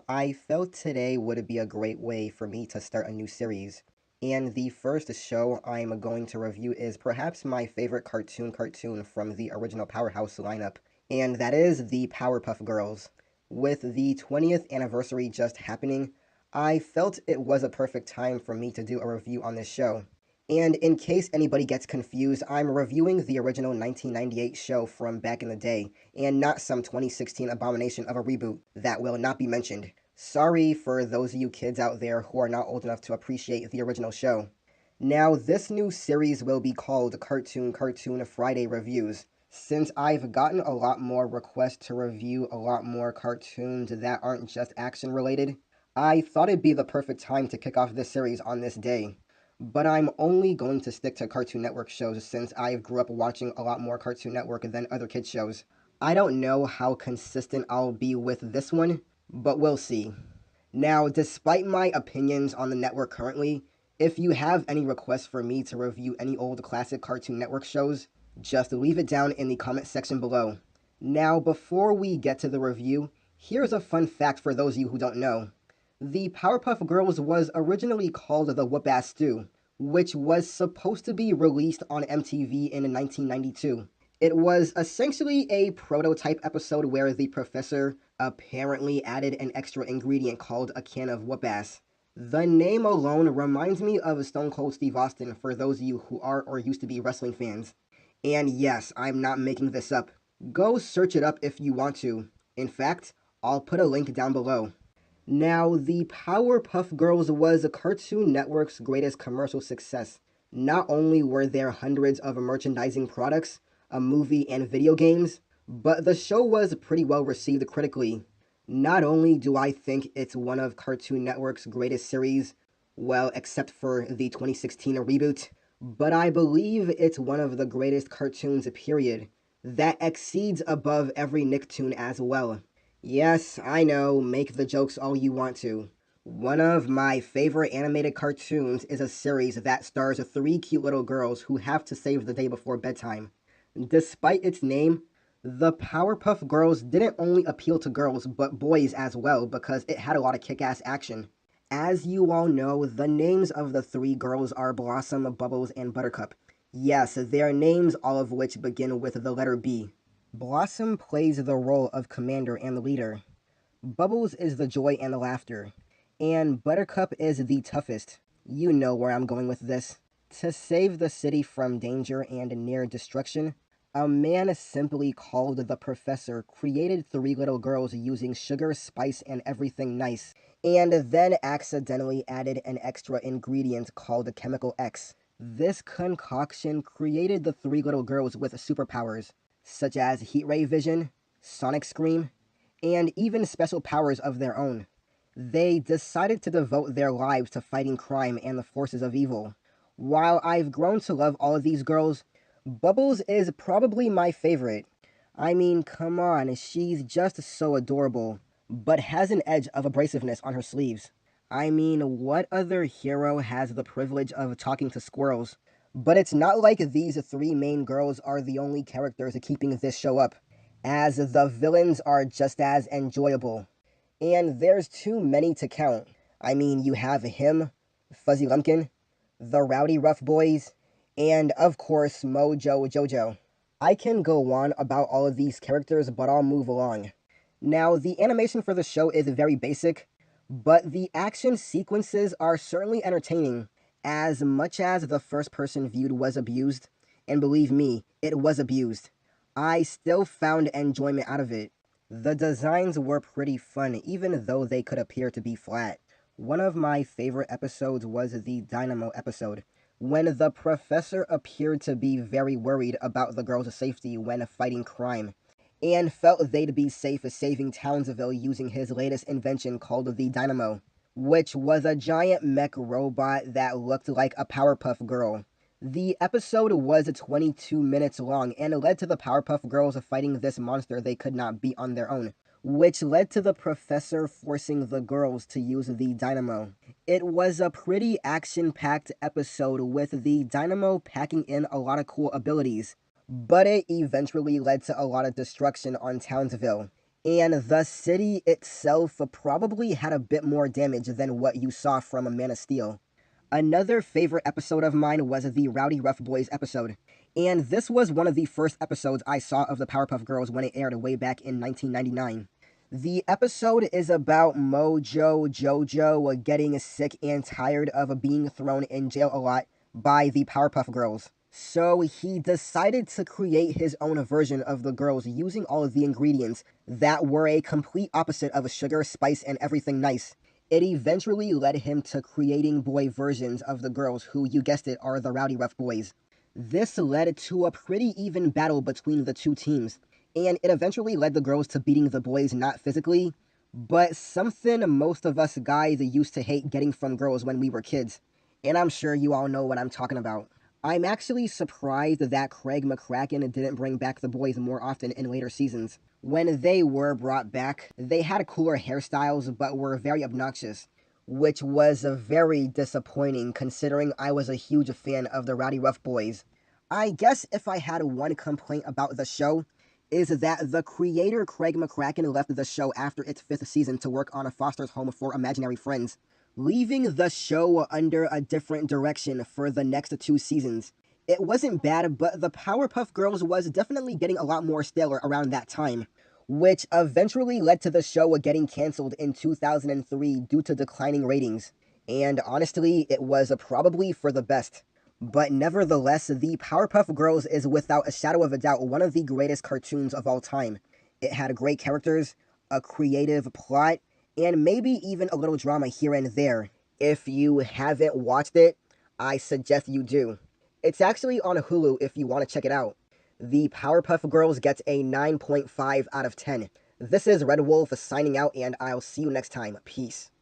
I felt today would be a great way for me to start a new series. And the first show I'm going to review is perhaps my favorite cartoon from the original Powerhouse lineup, and that is the Powerpuff Girls. With the 20th anniversary just happening, I felt it was a perfect time for me to do a review on this show. And in case anybody gets confused, I'm reviewing the original 1998 show from back in the day, and not some 2016 abomination of a reboot that will not be mentioned. Sorry for those of you kids out there who are not old enough to appreciate the original show. Now, this new series will be called Cartoon Friday Reviews. Since I've gotten a lot more requests to review a lot more cartoons that aren't just action related, I thought it'd be the perfect time to kick off this series on this day. But I'm only going to stick to Cartoon Network shows since I grew up watching a lot more Cartoon Network than other kids' shows. I don't know how consistent I'll be with this one, but we'll see. Now, despite my opinions on the network currently, if you have any requests for me to review any old classic Cartoon Network shows, just leave it down in the comment section below. Now, before we get to the review, here's a fun fact for those of you who don't know. The Powerpuff Girls was originally called the Whoop-Ass Stew, which was supposed to be released on MTV in 1992. It was essentially a prototype episode where the professor apparently added an extra ingredient called a can of whoop-ass. The name alone reminds me of Stone Cold Steve Austin for those of you who are or used to be wrestling fans. And yes, I'm not making this up. Go search it up if you want to. In fact, I'll put a link down below. Now, the Powerpuff Girls was Cartoon Network's greatest commercial success. Not only were there hundreds of merchandising products, a movie, and video games, but the show was pretty well received critically. Not only do I think it's one of Cartoon Network's greatest series, well, except for the 2016 reboot, but I believe it's one of the greatest cartoons, period, that exceeds above every Nicktoon as well. Yes, I know, make the jokes all you want to. One of my favorite animated cartoons is a series that stars three cute little girls who have to save the day before bedtime. Despite its name, the Powerpuff Girls didn't only appeal to girls but boys as well because it had a lot of kick-ass action. As you all know, the names of the three girls are Blossom, Bubbles, and Buttercup. Yes, their names, all of which begin with the letter B. Blossom plays the role of commander and the leader. Bubbles is the joy and the laughter. And Buttercup is the toughest. You know where I'm going with this. To save the city from danger and near destruction, a man simply called the Professor created three little girls using sugar, spice, and everything nice, and then accidentally added an extra ingredient called the Chemical X. This concoction created the three little girls with superpowers, such as heat ray vision, sonic scream, and even special powers of their own. They decided to devote their lives to fighting crime and the forces of evil. While I've grown to love all of these girls, Bubbles is probably my favorite. I mean, come on, she's just so adorable, but has an edge of abrasiveness on her sleeves. I mean, what other hero has the privilege of talking to squirrels? But it's not like these three main girls are the only characters keeping this show up, as the villains are just as enjoyable. And there's too many to count. I mean, you have him, Fuzzy Lumpkin, the Rowdy Rough Boys, and of course Mojo Jojo. I can go on about all of these characters, but I'll move along. Now, the animation for the show is very basic, but the action sequences are certainly entertaining. As much as the first-person viewed was abused, and believe me, it was abused, I still found enjoyment out of it. The designs were pretty fun, even though they could appear to be flat. One of my favorite episodes was the Dynamo episode, when the professor appeared to be very worried about the girls' safety when fighting crime, and felt they'd be safe saving Townsville using his latest invention called the Dynamo, which was a giant mech robot that looked like a Powerpuff Girl. The episode was 22 minutes long and led to the Powerpuff Girls fighting this monster they could not beat on their own, which led to the professor forcing the girls to use the Dynamo. It was a pretty action-packed episode with the Dynamo packing in a lot of cool abilities, but it eventually led to a lot of destruction on Townsville. And the city itself probably had a bit more damage than what you saw from Man of Steel. Another favorite episode of mine was the Rowdy Rough Boys episode. And this was one of the first episodes I saw of the Powerpuff Girls when it aired way back in 1999. The episode is about Mojo Jojo getting sick and tired of being thrown in jail a lot by the Powerpuff Girls. So he decided to create his own version of the girls using all of the ingredients that were a complete opposite of sugar, spice, and everything nice. It eventually led him to creating boy versions of the girls who, you guessed it, are the Rowdy Rough Boys. This led to a pretty even battle between the two teams, and it eventually led the girls to beating the boys not physically, but something most of us guys used to hate getting from girls when we were kids. And I'm sure you all know what I'm talking about. I'm actually surprised that Craig McCracken didn't bring back the boys more often in later seasons. When they were brought back, they had cooler hairstyles but were very obnoxious, which was very disappointing considering I was a huge fan of the Rowdy Rough Boys. I guess if I had one complaint about the show, is that the creator Craig McCracken left the show after its 5th season to work on a foster home for imaginary friends, leaving the show under a different direction for the next 2 seasons. It wasn't bad, but the Powerpuff Girls was definitely getting a lot more stellar around that time, which eventually led to the show getting cancelled in 2003 due to declining ratings. And honestly, it was probably for the best. But nevertheless, the Powerpuff Girls is without a shadow of a doubt one of the greatest cartoons of all time. It had great characters, a creative plot, and maybe even a little drama here and there. If you haven't watched it, I suggest you do. It's actually on Hulu if you want to check it out. The Powerpuff Girls gets a 9.5 out of 10. This is Red Wolf signing out, and I'll see you next time. Peace.